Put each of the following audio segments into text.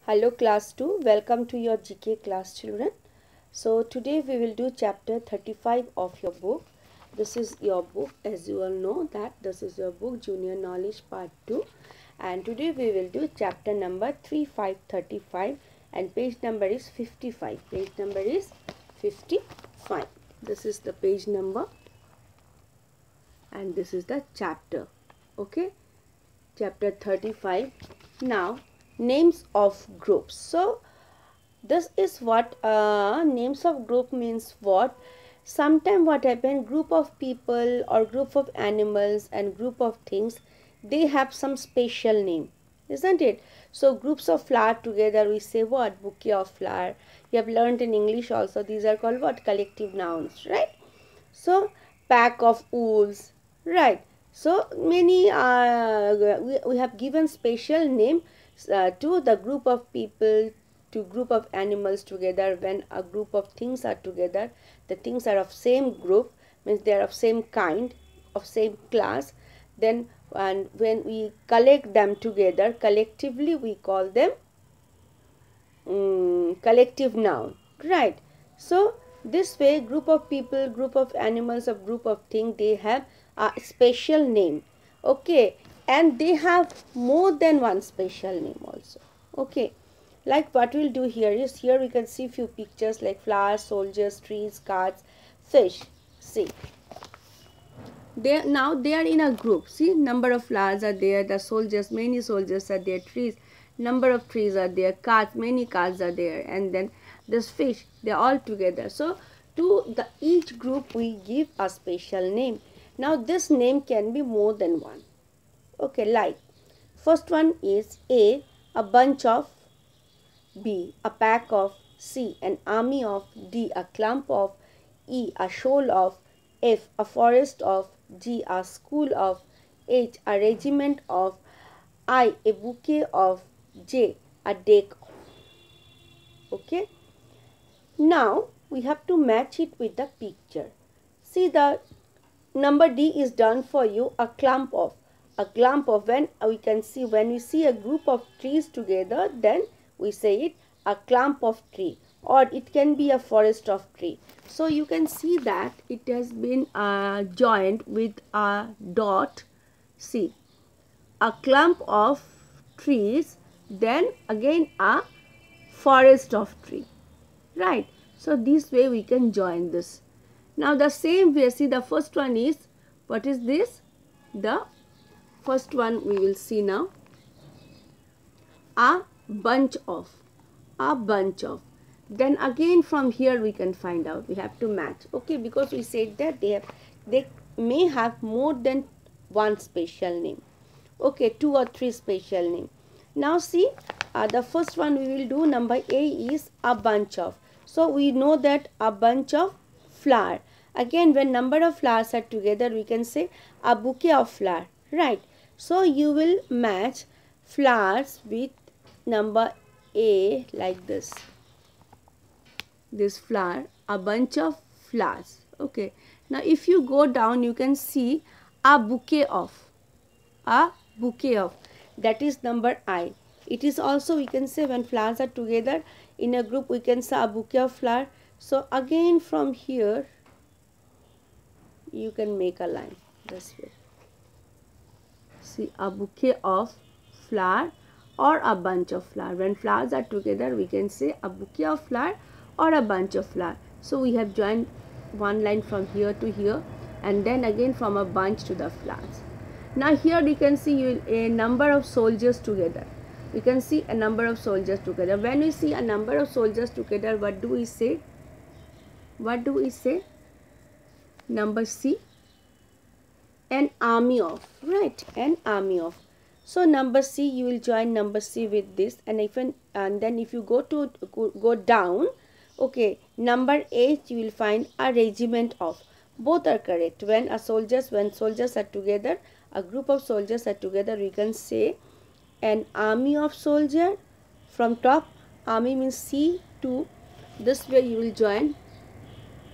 Hello class 2, welcome to your GK class children. So today we will do chapter 35 of your book. This is your book, as you all know that this is your book Junior Knowledge Part 2, and today we will do chapter number 3535 and page number is 55. Page number is 55. This is the page number and this is the chapter. Okay, chapter 35. Now names of groups. So this is what names of group means. What sometime what happen, group of people or group of animals and group of things, they have some special name, isn't it? So groups of flower together we say what? Bouquet of flower. You have learned in English also, these are called what? Collective nouns, right? So pack of wolves, right? So many we have given special name to the group of people, to group of animals together. When a group of things are together, the things are of same group, means they are of same kind, of same class. Then and when we collect them together collectively, we call them collective noun, right? So this way, group of people, group of animals, or group of things, they have a special name. Okay, and they have more than one special name also. Okay, like what we'll do here is, here we can see few pictures like flowers, soldiers, trees, cards, fish. See, they are in a group. See, number of flowers are there, the soldiers, many soldiers are there, trees, number of trees are there, cards, many cards are there, and then this fish, they're all together. So to the each group we give a special name. Now this name can be more than one. Okay, like first one is a bunch of, B, a pack of, C, an army of, D, a clump of, E, a shoal of, F, a forest of, G, a school of, H, a regiment of, I, a bouquet of, J, a deck of. Okay. Now we have to match it with the picture. See, the number D is done for you, a clump of. A clump of, when we can see, when we see a group of trees together, then we say it a clump of tree, or it can be a forest of tree. So you can see that it has been joined with a dot. See, a clump of trees, then again a forest of tree, right? So this way we can join this. Now the same way, see, the first one is, what is this? The first one we will see now, a bunch of, a bunch of. Then again from here we can find out, we have to match. Okay, because we said that they may have more than one special name. Okay, 2 or 3 special name. Now see, the first one we will do, number A is a bunch of. So we know that a bunch of flower. Again, when number of flowers are together, we can say a bouquet of flower, right? So you will match flowers with number A like this. This flower, a bunch of flowers. Okay. Now if you go down, you can see a bouquet of. A bouquet of. That is number I. It is also, we can say, when flowers are together in a group, we can say a bouquet of flower. So again from here, you can make a line this way. See, a bouquet of flower or a bunch of flower. When flowers are together, we can say a bouquet of flower or a bunch of flower. So we have joined one line from here to here, and then again from a bunch to the flowers. Now here you can see a number of soldiers together. We can see a number of soldiers together. When we see a number of soldiers together, what do we say? What do we say? Number C, an army of, right? An army of. So number C, you will join number C with this, and then if you go down, okay, number 8 you will find a regiment of. Both are correct. When soldiers are together, a group of soldiers are together, we can say an army of soldier. From top, army means C to, this way you will join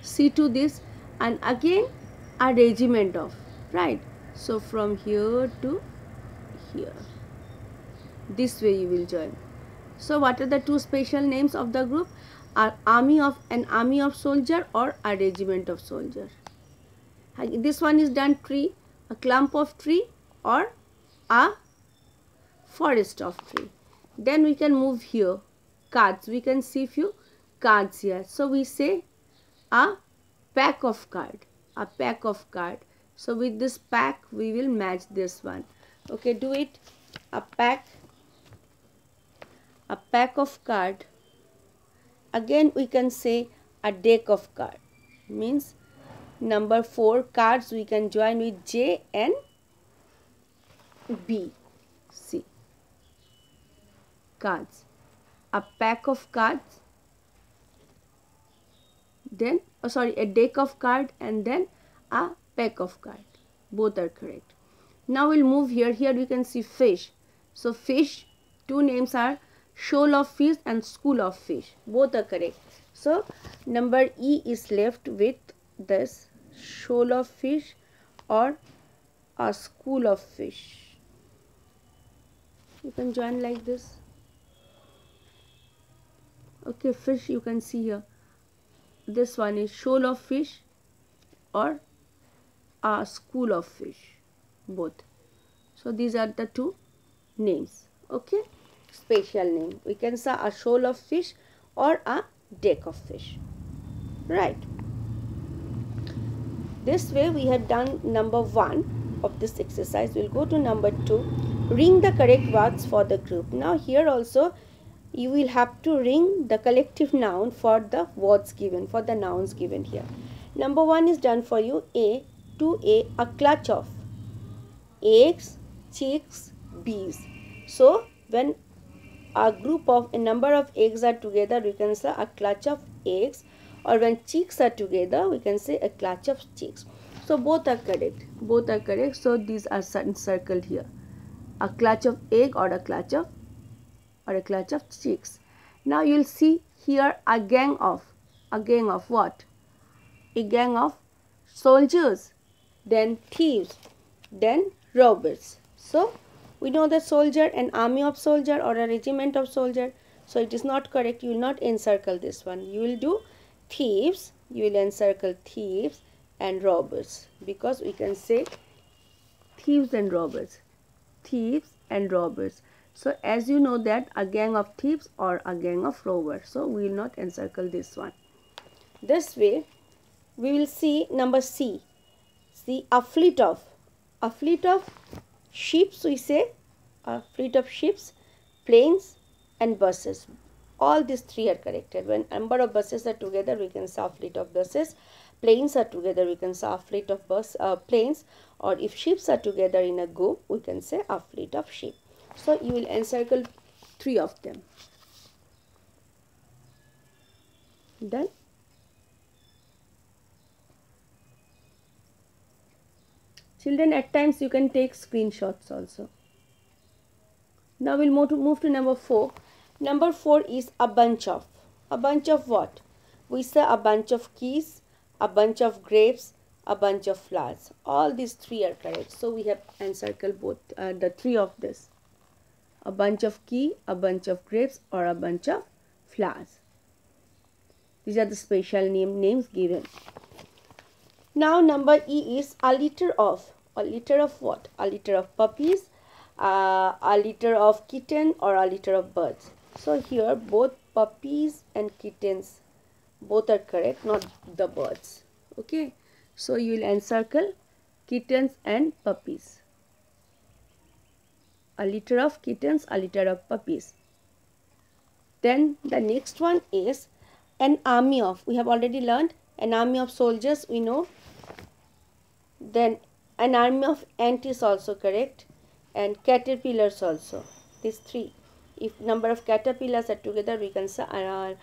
C to this, and again a regiment of, right? So from here to here, this way you will join. So what are the two special names of the group? An army of soldier or a regiment of soldier. This one is done tree, a clump of tree or a forest of tree. Then we can move here. Cards. We can see few cards here. So we say a pack of card. A pack of card. So with this pack we will match this one. Okay, do it. A pack of card. Again we can say a deck of card. Means number 4 cards we can join with J and B. C. Cards. A pack of cards. Then a deck of card and then a pack of card. Both are correct. Now we'll move here. Here we can see fish. So fish, two names are shoal of fish and school of fish. Both are correct. So number E is left with this shoal of fish or a school of fish. You can join like this. Okay, fish you can see here. This one is shoal of fish or a school of fish. Both. So these are the two names. Okay, special name. We can say a shoal of fish or a deck of fish. Right. This way we have done number 1 of this exercise. We'll go to number 2. Ring the correct words for the group. Now here also you will have to ring the collective noun for the words given, for the nouns given here. Number 1 is done for you. A, to a clutch of eggs, chicks, bees. So when a number of eggs are together, we can say a clutch of eggs, or when chicks are together, we can say a clutch of chicks. So both are correct. Both are correct. So these are circled here. A clutch of egg or a clutch of chicks. Now you'll see here a gang of what? A gang of soldiers, then thieves, then robbers. So we know the soldier, an army of soldier or a regiment of soldier. So it is not correct. You will not encircle this one. You will do thieves. You will encircle thieves and robbers, because we can say thieves and robbers. Thieves and robbers. So as you know that a gang of thieves or a gang of robbers. So we will not encircle this one. This way we will see number C. See a fleet of ships, we say a fleet of ships, planes and buses. All these three are corrected. When number of buses are together, we can say a fleet of buses. Planes are together, we can say a fleet of planes. Or if ships are together in a group, we can say a fleet of ships. So you will encircle 3 of them. Done. Children, at times you can take screenshots also. Now we'll move to number 4. Number 4 is a bunch of. A bunch of what? We say a bunch of keys, a bunch of grapes, a bunch of flowers. All these 3 are correct. So we have encircled both the 3 of this. A bunch of key, a bunch of grapes, or a bunch of flowers. These are the special names given. Now number E is a litter of. A litter of what? A litter of puppies, a litter of kitten, or a litter of birds. So here both puppies and kittens, both are correct, not the birds. Okay. So you will encircle kittens and puppies. A litter of kittens, a litter of puppies. Then the next one is an army of. We have already learned an army of soldiers, we know. Then an army of ants is also correct, and caterpillars also. These 3. If number of caterpillars are together, we can say an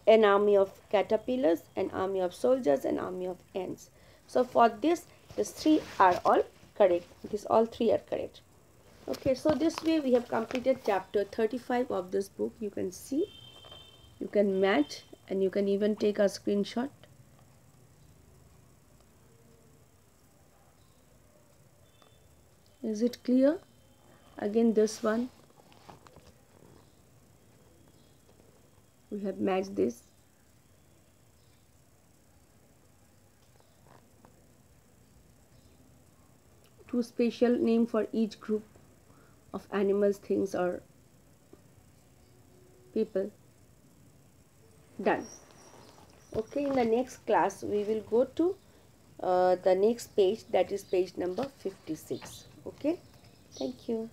army of caterpillars, an army of soldiers, an army of ants. So for this, these 3 are all correct. These all 3 are correct. Okay, so this way we have completed chapter 35 of this book. You can see, you can match, and you can even take a screenshot. Is it clear? Again this one. We have matched this. Two special name for each group of animals, things, or people. Done. Okay, in the next class we will go to the next page, that is page number 56. Okay, thank you.